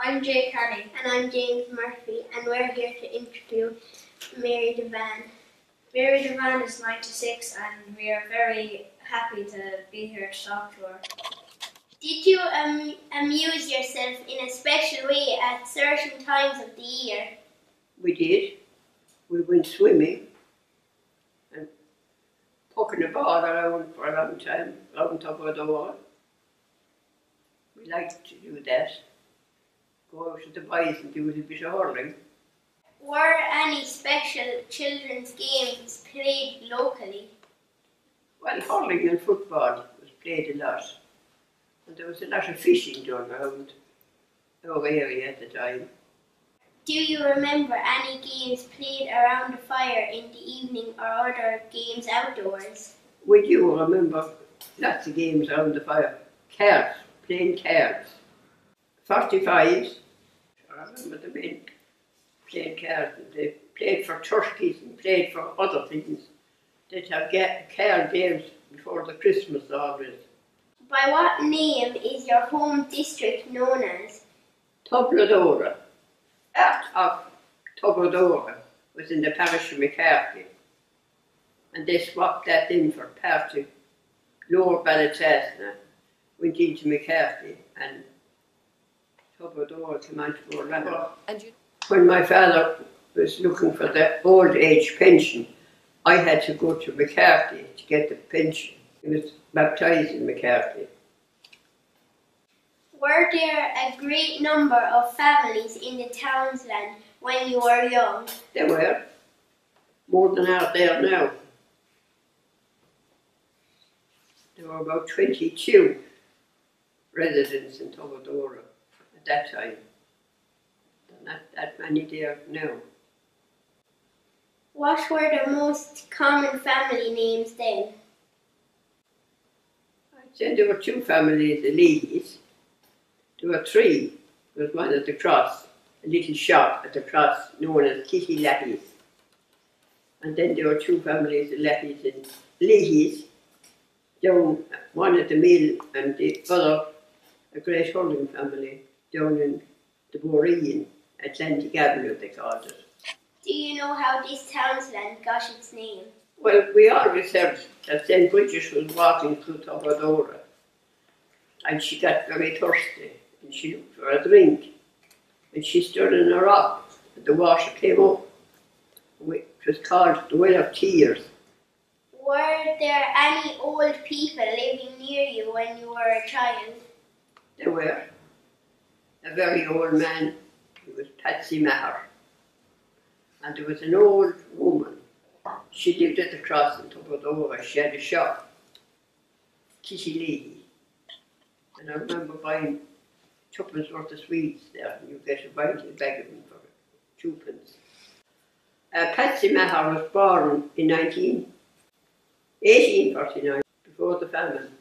I'm Jay Carney. And I'm James Murphy, and we're here to interview Mary Devane. Mary Devane is 96, and we are very happy to be here to talk to her. Did you amuse yourself in a special way at certain times of the year? We did. We went swimming and poking the ball around for a long time, around top of the wall. We liked to do that. Go out to the boys and do a little bit of hurling. Were any special children's games played locally? Well, hurling and football was played a lot. And there was a lot of fishing done around our area at the time. Do you remember any games played around the fire in the evening or other games outdoors? We do remember lots of games around the fire. Cards, playing cards. 45s. I remember the men playing cards. They played for turkeys and played for other things. They'd have card games before the Christmas always. By what name is your home district known as? Tubladora. Part of Tubladora was in the parish of McCarthy. And they swapped that in for part of Lower Ballytasna, went into McCarthy, and Tubladora came on to Boherlahan. When my father was looking for the old age pension, I had to go to McCarthy to get the pension. He was baptised in McCarthy. Were there a great number of families in the townsland when you were young? There were. More than out there now. There were about 22 residents in Tubladora at that time. Not that many there now. What were the most common family names then? I'd say there were two families, the Leahys. There were three. There was one at the cross, a little shop at the cross known as Kitty Leahy's. And then there were two families, the Leahys and Leahys, down one at the mill and the other, a great hurling family, down in the Boherlahan, Atlantic Avenue they called it. Do you know how this townsland got its name? Well, we always heard that St. Bridget was walking through Tubladora and she got very thirsty and she looked for a drink and she stood in a rock and the water came up. It was called the Well of Tears. Were there any old people living near you when you were a child? There were. A very old man, he was Patsy Maher. And there was an old woman. She lived at the cross in Tubladora. She had a shop, Kitty Leahy. And I remember buying twopence worth of sweets there, and you get a bag of them for 2p. Patsy Maher was born in 1849, before the famine.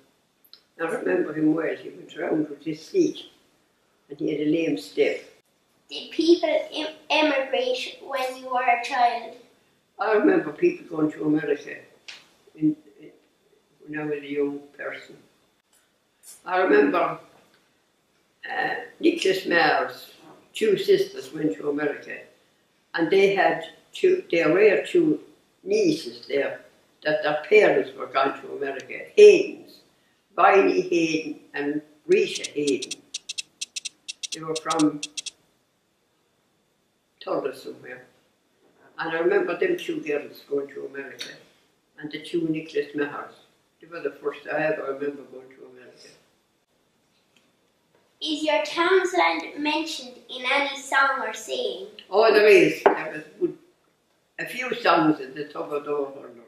I remember him well. He went around with his feet, and he had a lame step. Did people emigrate when you were a child? I remember people going to America when I was a young person. I remember Nicholas Maher's two sisters went to America, and they were two nieces there that their parents were gone to America, Haydens, Viney Hayden and Rita Hayden. They were from Tulla somewhere. And I remember them two girls going to America, and the two Nicholas Mahers. They were the first I ever remember going to America. Is your townsland mentioned in any song or saying? Oh, there is. There was a few songs in the Tubladora Hurlers.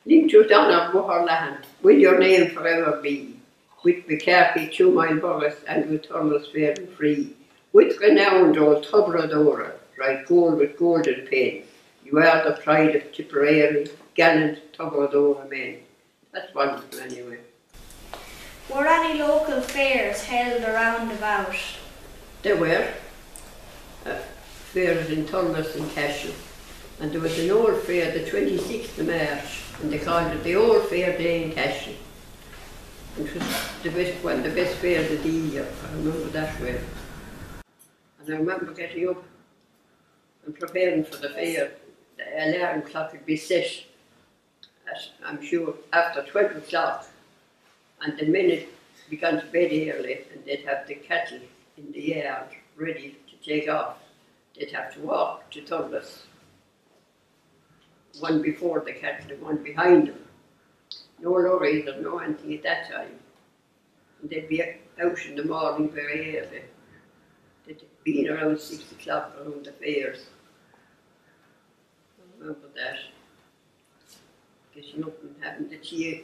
Linked to honour Boherlahan, will your name forever be, with McCarthy 2 Mile Borris and with Thomas fair and free, with renowned old Tubladora, write gold with golden pen. You are the pride of Tipperary, gallant Tubladora men. That's wonderful anyway. Were any local fairs held around about? There were fairs in Thurles and Cashel, and there was an old fair the 26th of March, and they called it the Old Fair Day in Cashel. It was one of the best fairs of the year, I remember that well. And I remember getting up and preparing for the fair. The alarm clock would be set at, I'm sure, after 12 o'clock. And the men began to bed early and they'd have the cattle in the yard ready to take off. They'd have to walk to Douglas. One before the cattle and one behind them. No lorries or no anything at that time. And they'd be out in the morning very early. They'd been around 6 o'clock around the fairs. I remember that. Getting up and having the tea,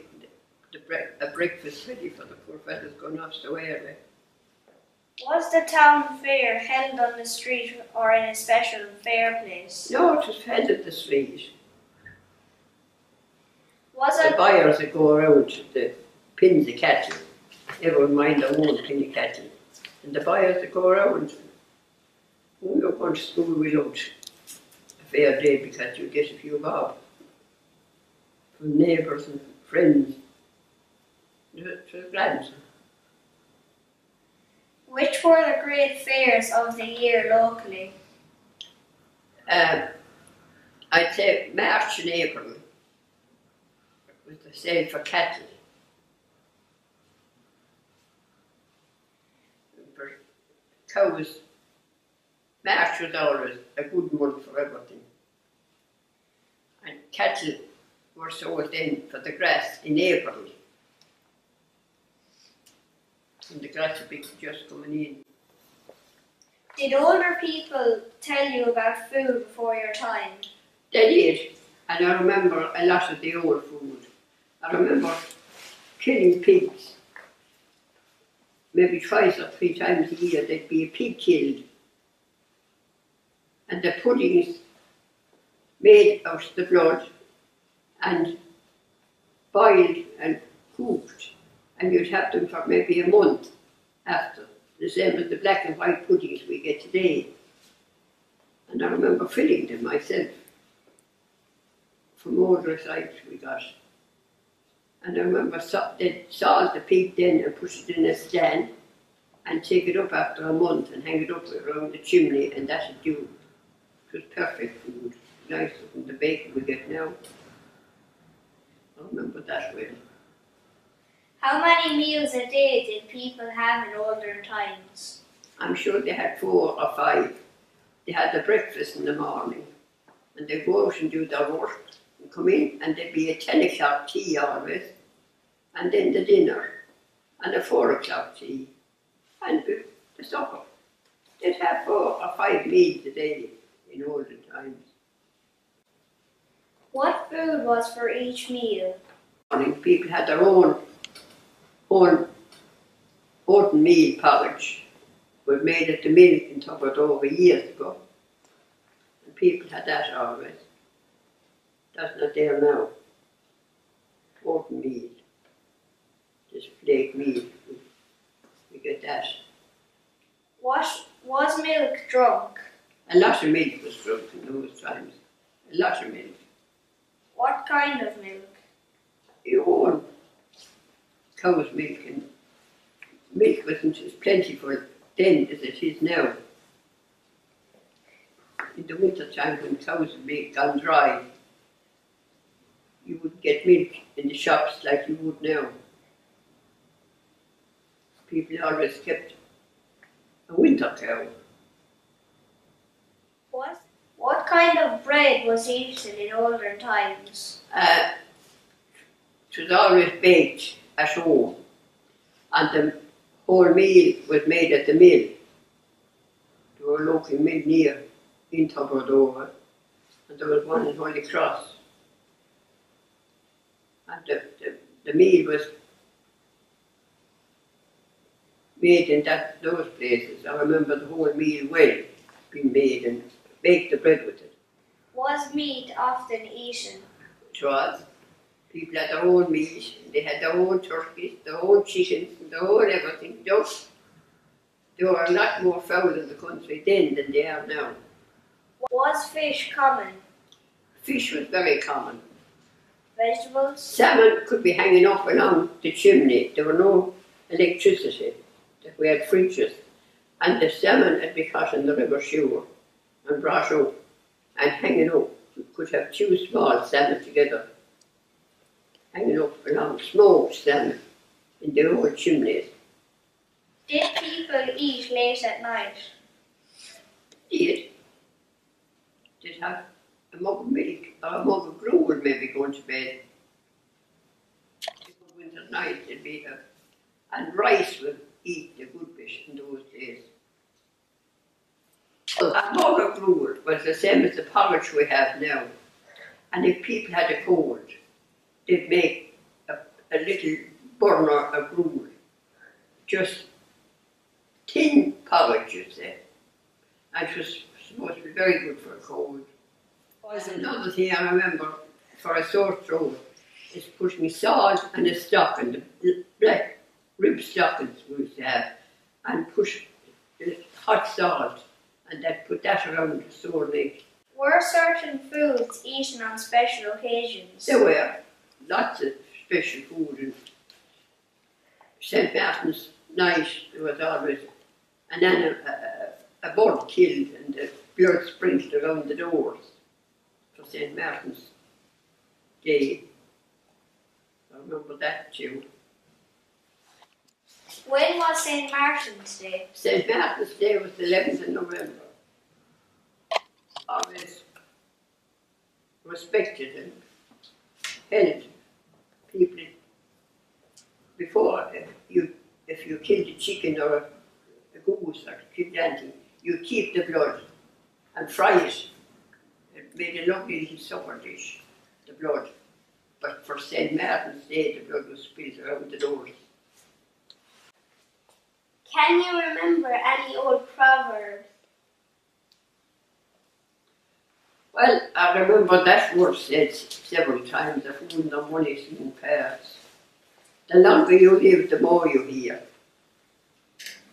a breakfast ready for the poor fellows going off so early. Was the town fair held on the street or in a special fair place? No, it was held at the street. Was The it? buyers would go around to pin the cattle. Everyone mind their own pin the cattle. And the buyers would go around. We were going to school without a fair day because you get a few bob from neighbours and friends. It was grand. Which were the great fairs of the year locally? I'd say March and April was the sale for cattle. For cows, March was always a good month for everything. And cattle were sold in for the grass in April. And the grass would be just coming in. Did older people tell you about food before your time? They did, and I remember a lot of the old food. I remember killing pigs. Maybe twice or 3 times a year there'd be a pig killed. And the puddings made out of the blood and boiled and cooked. And you'd have them for maybe a month after, the same as the black and white puddings we get today. And I remember filling them myself from older sites we got. And I remember they'd salt the pig then and put it in a stand and take it up after a month and hang it up around the chimney, and that'd do. It was perfect food, nicer than the bacon we get now. I remember that well. How many meals a day did people have in older times? I'm sure they had 4 or 5. They had the breakfast in the morning, and they'd go out and do their work and come in, and there'd be a 10 o'clock tea always, and then the dinner, and a 4 o'clock tea, and the supper. They'd have 4 or 5 meals a day in olden times. What food was for each meal? People had their own oatmeal porridge, was made at the mill in Tubberdover years ago. And people had that always. That's not there now. Oatmeal, just flake meal, we get that. Was milk drunk? A lot of milk was drunk in those times. A lot of milk. What kind of milk? Your own cow's milk, and milk wasn't as plentiful then as it is now. In the winter time when cows would be gone dry, you would get milk in the shops like you would now. People always kept a winter cow. What kind of bread was eaten in older times? It was always baked at home, and the whole meal was made at the mill. There were a local mill near in Tubberdover, and there was one in Holy Cross. And the meal was made in those places. I remember the whole meal well being made, and baked the bread with it. Was meat often eaten? It was. People had their own meat, they had their own turkeys, their own chickens, their own everything. There were a lot more fowl in the country then than they are now. Was fish common? Fish was very common. Vegetables? Salmon could be hanging up along the chimney. There were no electricity. We had fridges. And the salmon had been caught in the river shore and brought up and hanging up. You could have two small salmon together, hanging up along smoked salmon in the old chimneys. Did people eat late at night? They'd have a mug of milk or a mug of gruel maybe going to bed. Winter night it'd be and rice would eat the good bit in those days. A mug of gruel was the same as the porridge we have now. And if people had a cold, they'd make a little burner of gruel. Just thin porridge, you'd say. And it was supposed to be very good for a cold. Another thing I remember for a sore throat is putting salt and a stocking, the black rib stockings we used to have, and push the hot salt and then put that around the sore leg. Were certain foods eaten on special occasions? There were lots of special food. And St. Martin's night there was always, and then a bird killed and the blood sprinkled around the doors for St. Martin's Day. I remember that too. When was St. Martin's Day? St. Martin's Day was the 11th of November. Always respected and held people before. If you killed a chicken or a goose or killed anything, you keep the blood and fry it. It made a lovely little supper dish, the blood. But for St. Martin's Day, the blood was spilled around the doors. Can you remember any old proverbs? Well, I remember that word said several times, that food no money is in parts. The longer you live, the more you hear.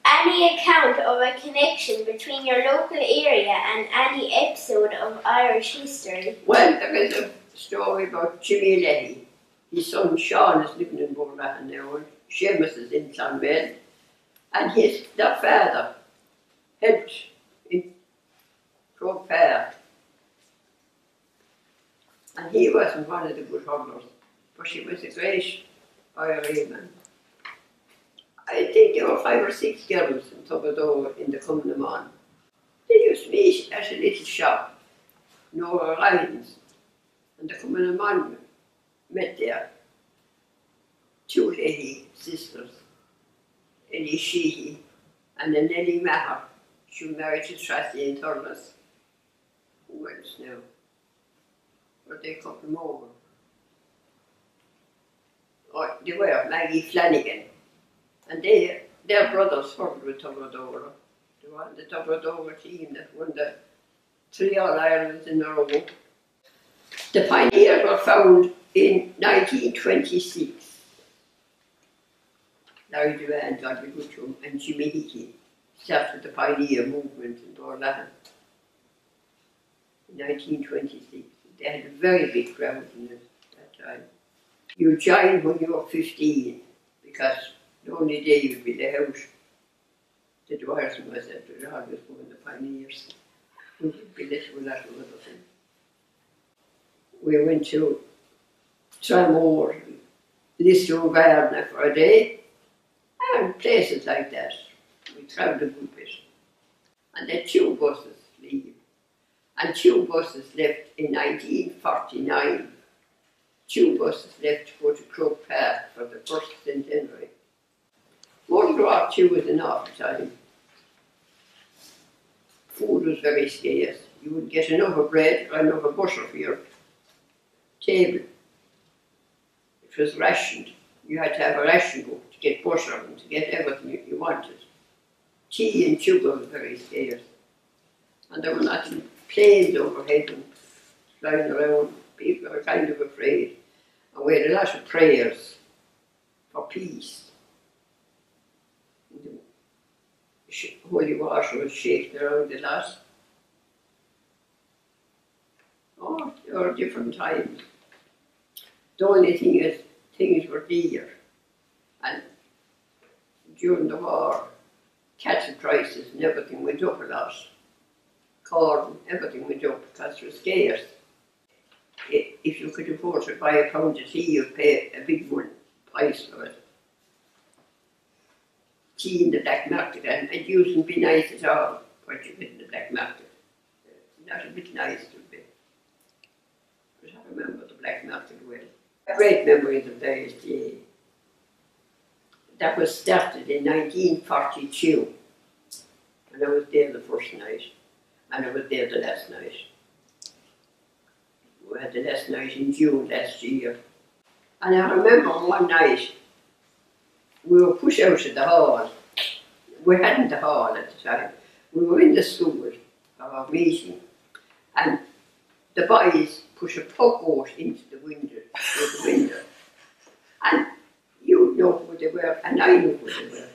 Any account of a connection between your local area and any episode of Irish history? Well, there is a story about Jimmy Leahy. His son Sean is living in Boherlahan now, and Seamus is in Clonmel. And their father helped in Croke Park. And he wasn't one of the good hurlers, but he was a great IRA man. I think there were 5 or 6 girls in Tubberdoe in the coming on. They used to meet at a little shop, Nora Ryan's, and the coming on met there. 2 Leahy sisters, Ellie Sheehy and then Nellie Maher. She was married to Tracy in Thurles. Who else now? Or they couple more. Oh, they were Maggie Flanagan. And their brothers hurled with Tubberdoe. They were on the Tubberdoe team that won the 3 All-Irelands in a row. The pioneers were found in 1926. Larry Devane, God be good to him, and Jimmy Hickey started the pioneer movement in Boherlahan in 1926. They had a very big crowd in it that time. You joined when you were 15 because the only day you'd be in the house. The Dwyers and myself would always go in the pioneers. We'd be little with that other thing. We went to Tramore, Liston Garden for a day, and places like that. We travelled a good bit. And then 2 buses leave. And 2 buses left in 1949. 2 buses left to go to Croke Park for the first centenary. World War II was an awful time. Food was very scarce. You would get enough bread or enough butter for your table. It was rationed. You had to have a ration book to get butter and to get everything you wanted. Tea and sugar was very scarce. And there were not planes overhead and flying around. People were kind of afraid. And we had a lot of prayers for peace. The holy water was shaken around a lot. Oh, there were different times. The only thing is, things were dear. And during the war, cattle prices and everything went up a lot. Corn, everything went up because it was scarce. If you could afford to buy a pound of tea, you'd pay a big one price for it. Tea in the black market, and it usedn't be nice at all what you get in the black market. Not a bit nice to be. But I remember the black market well. A great memory of the days, yeah. That was started in 1942, and I was there the first night, and I was there the last night. We had the last night in June last year. And I remember one night, we were pushed out of the hall. We hadn't the hall at the time. We were in the school for our meeting, and the boys pushed a poke into the window, through the window. And you know who they were, and I knew who they were.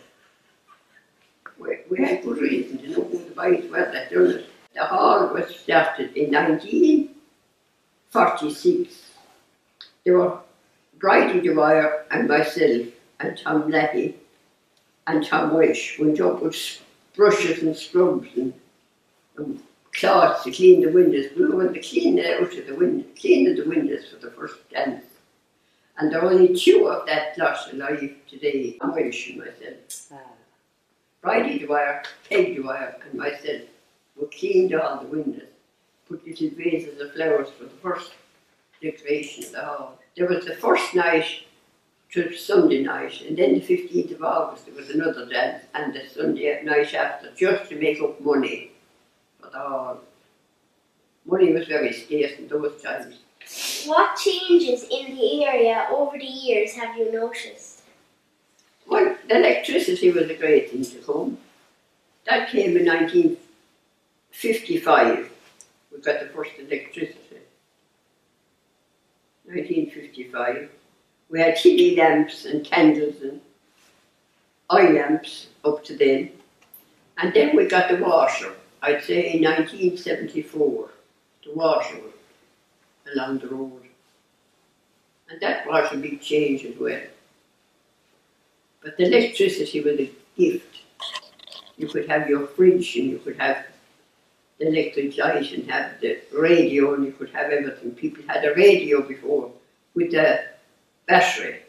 We had good reason to know who the boys were that done it. The hall was started in 1946. There were Bridie Dwyer and myself and Tom Leahy and Tom Welsh went up with brushes and scrubs and cloths to clean the windows. We were going to clean out of the window, cleaning the windows for the first dance. And there are only two of that lot alive today, Tom Welsh and myself. Bridie Dwyer, Peg Dwyer and myself, we cleaned all the windows, put little vases of flowers for the first decoration of the hall. There was the first night to Sunday night, and then the 15th of August there was another dance, and the Sunday night after, just to make up money for the hall. Money was very scarce in those times. What changes in the area over the years have you noticed? Well, the electricity was a great thing to come. That came in 1955. We got the first electricity. 1955. We had chilly lamps and candles and oil lamps up to then. And then we got the washer, I'd say in 1974. The washer was along the road. And that was a big change as well. But the electricity was a gift. You could have your fridge and you could have the electric light and have the radio and you could have everything. People had a radio before with the battery.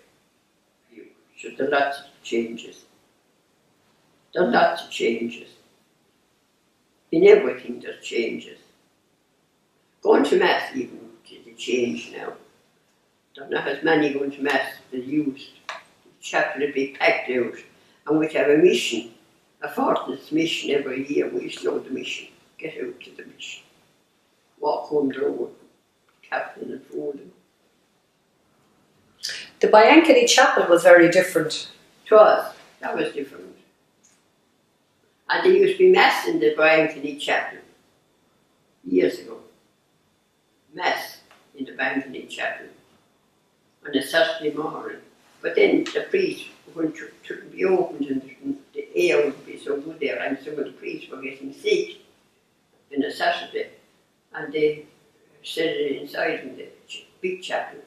So there are lots of changes. There are lots of changes. In everything there's changes. Going to Mass even is a change now. There are not as many going to Mass as used. The chapel would be packed out and we'd have a mission, a fortnight's mission every year. We used to know the mission. Get out to the mission. Walk home the road, captain and folding. The Biancany Chapel was very different. That was different. And there used to be Mass in the Biancany Chapel years ago. Mass in the Biancany Chapel on a Saturday morning. But then the priest wouldn't be opened and the air wouldn't be so good there, and some of the priests were getting sick in a Saturday, and they set it inside in the big chapel.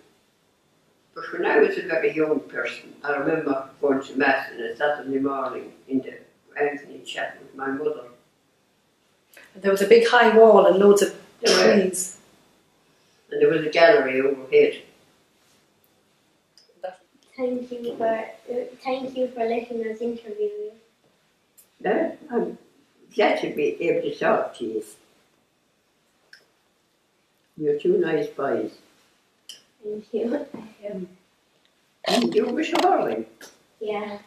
But when I was a very young person, I remember going to Mass on a Saturday morning in the Anthony Chapel with my mother. There was a big high wall and loads of trees. And there was a gallery overhead. Thank you for letting us interview you. Yeah, I'm glad to be able to talk to you. You're two nice boys. Thank you. And you wish a darling. Yeah.